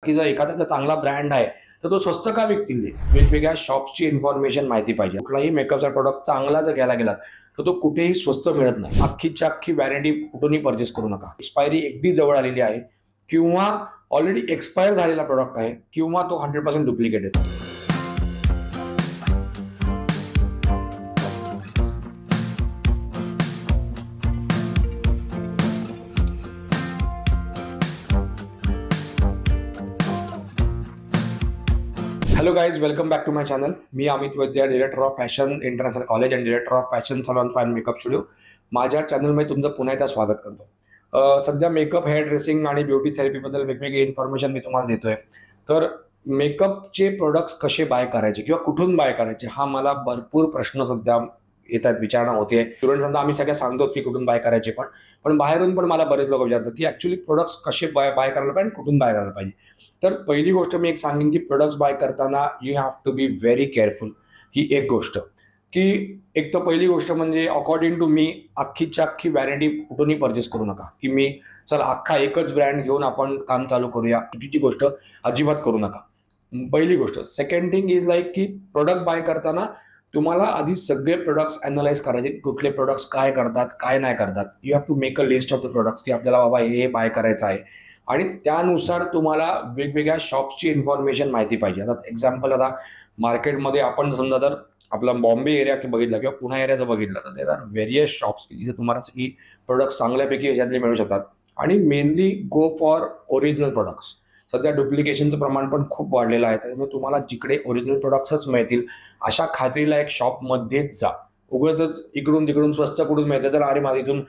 की जर एखाद्याचा चांगला ब्रँड आहे तर तो स्वस्त का विकतील ते? वेगवेगळ्या शॉप्सची इन्फॉर्मेशन माहिती पाहिजे. कुठलाही मेकअपचा प्रॉडक्ट चांगला जर घ्यायला गेलात तर तो कुठेही स्वस्त मिळत नाही. अख्खीच्या अख्खी व्हॅनिटी कुठूनही परचेस करू नका. एक्सपायरी अगदी जवळ आलेली आहे किंवा ऑलरेडी एक्सपायर झालेला प्रॉडक्ट आहे किंवा तो 100% डुप्लिकेट आहे. Hello guys, welcome back to my channel. मी Amit Vaidya, director of fashion international college and director of fashion salon and makeup studio. माझ्या चॅनलमध्ये तुमचं पुन्हा एकदा स्वागत करतो. सध्या मेकअप, हेअर ड्रेसिंग आणि ब्युटी थेरपीबद्दल वेगवेगळी इन्फॉर्मेशन मी तुम्हाला देतोय. तर मेकअपचे प्रोडक्ट्स कसे बाय करायचे किंवा कुठून बाय करायचे, हा मला भरपूर प्रश्न सध्या येतात, विचारणा होते. स्टुडंट्सांना आम्ही सगळ्या सांगतो की कुठून बाय करायचे, पण बाहेरून पण मला बरेच लोक विचारतात की ऍक्च्युली प्रोडक्ट्स कसे बाय करायला पाहिजे, कुठून बाय करायला पाहिजे. तर पहिली गोष्ट मी एक सांगेन की प्रोडक्ट्स बाय करताना you have to be very careful. ही एक गोष्ट की एक तर पहिली गोष्ट म्हणजे अकॉर्डिंग टू मी अख्खीच्या अख्खी व्हॅनिटी कुठूनही परचेस करू नका की मी चल अख्खा एकच ब्रँड घेऊन आपण काम चालू करूया. चुकीची गोष्ट अजिबात करू नका. पहिली गोष्ट. सेकंड थिंग इज लाईक की प्रोडक्ट बाय करताना तुम्हाला आधी सगळे प्रोडक्ट्स अनालाइज करायचे. कुठले प्रोडक्ट्स काय करतात, काय नाही करतात. You have to make a list of the products की आपल्याला बाबा हे बाय करायचं आहे आणि त्यानुसार तुम्हाला वेगवेगळ्या शॉप्सची इन्फॉर्मेशन माहिती पाहिजे. आता एक्झाम्पल, आता मार्केटमध्ये आपण समजा जर आपला बॉम्बे एरिया बघितला किंवा पुणे एरियाचं बघितलं तर देर आर व्हेरियस शॉप्स जिथे तुम्हाला की प्रोडक्ट्स चांगल्यापैकी याच्यातले मिळू शकतात. आणि mainly go for original products. सध्या डुप्लिकेशनचं प्रमाण पण खूप वाढलेलं आहे, त्यामुळे तुम्हाला जिकडे ओरिजिनल प्रोडक्ट्सच मिळतील अशा खात्रीला एक शॉपमध्येच जा. उगाचच इकडून तिकडून स्वस्त कुठून मिळते, जर अरे माझ्या इथून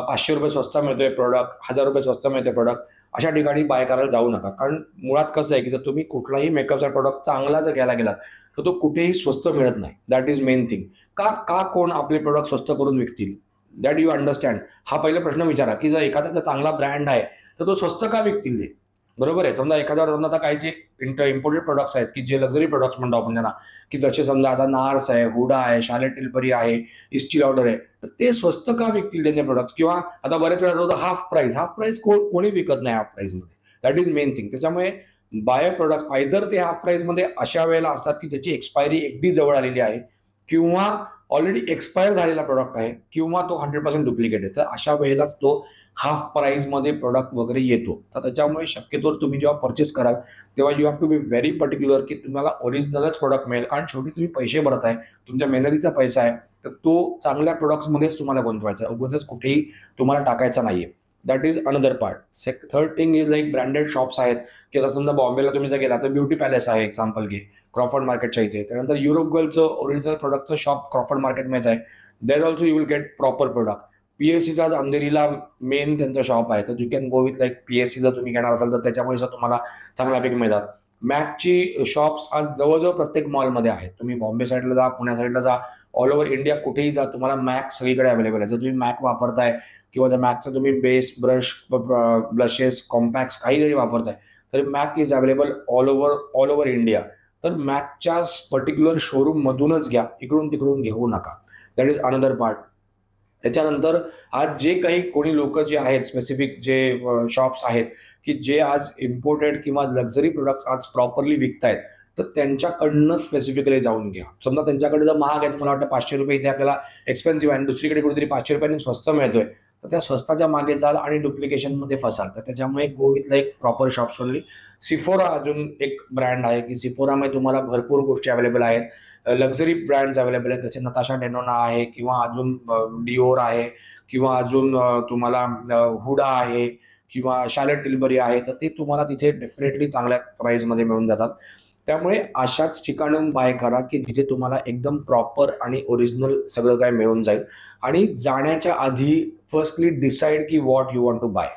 500 रुपये स्वस्त मिळतोय प्रोडक्ट, 1000 रुपये स्वस्त मिळतोय प्रोडक्ट, अशा ठिकाणी बाय करायला जाऊ नका. कारण मुळात कसं आहे की जर तुम्ही कुठलाही मेकअपचा प्रोडक्ट चांगला जर घ्यायला गेलात तर तो कुठेही स्वस्त मिळत नाही. That is main thing. का का कोण आपले प्रोडक्ट स्वस्त करून विकतील? That you understand. हा पहिला प्रश्न विचारा की जर एखाद्याचा चांगला ब्रँड आहे तर तो स्वस्त का विकतील ते? बरोबर आहे. समजा एखाद्यावर समजा आता काही जे इम्पोर्टेड प्रोडक्ट्स आहेत की जे लक्झरी प्रोडक्ट्स म्हणतो आपण त्यांना, की जसे समजा आता नार्स आहे, हुडा आहे, शार्लेट टिल्बरी आहे, इस्टी लाउडर आहे, तर ते स्वस्त का विकतील त्यांचे प्रोडक्ट्स? किंवा आता बरेच वेळा होतं हाफ प्राइस कोणी विकत नाही हाफ प्राइसमध्ये. That is main thing. त्याच्यामुळे बाय प्रोडक्ट आयदर ते हाफ प्राइसमध्ये अशा वेळेला असतात की त्याची एक्सपायरी अगदी जवळ आलेली आहे किंवा ऑलरेडी एक्सपायर झालेला प्रोडक्ट आहे किंवा तो 100% डुप्लिकेट आहे. तर अशा वेळेलाच तो हाफ प्राइसमध्ये प्रोडक्ट वगैरे येतो. तर त्याच्यामुळे शक्यतो तुम्ही जेव्हा परचेस कराल तेव्हा you have to be very particular की तुम्हाला ओरिजिनलच प्रोडक्ट मिळेल. कारण शेवटी तुम्ही पैसे भरत आहे, तुमच्या मेहनतीचा पैसा आहे, तर तो चांगल्या प्रोडक्ट्समध्येच तुम्हाला गुंतवायचा आहे. उगाचच कुठेही तुम्हाला टाकायचा नाहीये. That is another part. Third thing is like branded shops आहेत की आता समजा बॉम्बेला तुम्ही जर गेला तर ब्युटी पॅलेस आहे, एक्झाम्पल घे, क्रॉफर्ड मार्केटच्या इथे. त्यानंतर युरोप गर्लचं ओरिजिनल प्रोडक्टचं शॉप क्रॉफर्ड मार्केटमध्येच आहे. There also you will get proper product. पीएससीचा अंधेरीला मेन त्यांचं शॉप आहे, तर you can go with like PSC. जर तुम्ही घेणार असाल तर त्याच्यामुळे तुम्हाला चांगल्यापैकी मिळतात. मॅकची शॉप्स आज जवळजवळ प्रत्येक मॉलमध्ये आहेत. तुम्ही बॉम्बे साईडला जा, पुण्या साईडला जा, ऑल ओव्हर इंडिया कुठेही जा, तुम्हाला मॅक सगळीकडे अवेलेबल आहे. जर तुम्ही मॅक वापरताय किंवा जर मॅकचं तुम्ही बेस, ब्रश, ब्लशेस, कॉम्पॅक्ट्स काही जरी वापरताय तरी Mac is available all over India. तर मॅकच्या पर्टिक्युलर शोरूम मधूनच घ्या, इकडून तिकडून घेऊ नका. That is another part. त्याच्यानंतर आज जे काही कोणी लोक जे आहेत, स्पेसिफिक जे शॉप्स आहेत की जे आज इम्पोर्टेड किंवा लक्झरी प्रोडक्ट्स आज प्रॉपरली विकतायत, तर त्यांच्याकडनं स्पेसिफिकली जाऊन घ्या. समजा त्यांच्याकडे जर महाग आहेत, मला वाटतं 500 रुपये इथे आपल्याला एक्सपेन्सिव्ह आहे आणि दुसरीकडे कुठेतरी 500 रुपयांनी स्वस्त मिळतोय, तर त्या स्वस्ताच्या मागे जाल आणि डुप्लिकेशनमध्ये फसाल. तर त्याच्यामुळे गो with like proper shops only. सिफोरा अजून एक ब्रँड आहे की सिफोरामध्ये तुम्हाला भरपूर गोष्टी अवेलेबल आहेत. लक्झरी ब्रँड्स अवेलेबल आहेत. त्याचे नताशा डेनोना आहे किंवा अजून डिओर आहे किंवा अजून तुम्हाला हुडा आहे किंवा शार्लेट टिल्बरी आहे. तर ते तुम्हाला तिथे डेफिनेटली चांगल्या प्राइसमध्ये मिळून जातात. त्यामुळे अशाच ठिकाणून बाय करा की जिथे तुम्हाला एकदम प्रॉपर आणि ओरिजिनल सगळं काय मिळून जाईल. आणि जाण्याच्या आधी फर्स्टली डिसाईड की what you want to buy.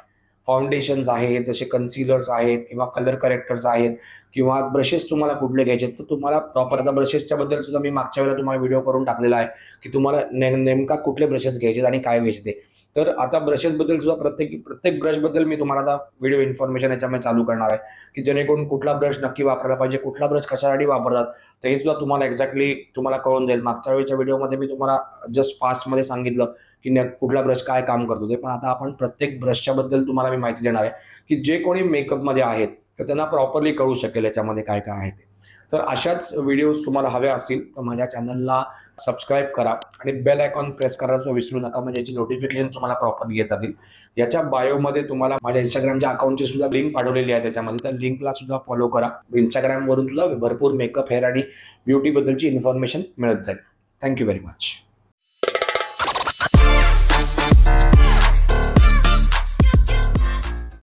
Foundations आहेत, जसे कन्सिलर्स आहेत किंवा कलर करेक्टर्स आहेत किंवा ब्रशेस तुम्हाला कुठले घ्यायचे, तर तुम्हाला प्रॉपर, आता ब्रशेसच्या बद्दल सुद्धा मी मागच्या वेळेला तुम्हाला व्हिडिओ करून टाकलेला आहे की तुम्हाला नेमका कुठले ब्रशेस घ्यायचे आणि काय घ्यायचे. तर आता ब्रशेसबद्दल सुद्धा प्रत्येक ब्रशबद्दल मी तुम्हाला आता व्हिडिओ इन्फॉर्मेशन याच्यामध्ये चालू करणार आहे की जेणेकरून कुठला ब्रश नक्की वापरायला पाहिजे, कुठला ब्रश कशासाठी वापरतात, तर हे सुद्धा तुम्हाला एक्झॅक्टली तुम्हाला कळून जाईल. मागच्या वेळेच्या व्हिडिओमध्ये मी तुम्हाला जस्ट फास्टमध्ये सांगितलं की कुठला ब्रश काय काम करतो ते, पण आता आपण प्रत्येक ब्रशच्या बद्दल तुम्हाला मी माहिती देणार आहे की जे कोणी मेकअपमध्ये आहेत तर त्यांना प्रॉपरली कळू शकेल याच्यामध्ये काय काय आहे ते. तर अशाच व्हिडिओज तुम्हाला हव्या असतील तर माझ्या चॅनलला सबस्क्राईब करा आणि बेल आयकॉन प्रेस करायचं विसरू नका, म्हणजे याची नोटिफिकेशन तुम्हाला प्रॉपरली येत जातील. याच्या बायोमध्ये तुम्हाला माझ्या इंस्टाग्रामच्या अकाउंटची सुद्धा लिंक पाठवलेली आहे त्याच्यामध्ये, त्या लिंकला सुद्धा फॉलो करा. इंस्टाग्रामवरून तुला भरपूर मेकअप, हेअर आणि ब्युटीबद्दलची इन्फॉर्मेशन मिळत जाईल. Thank you very much.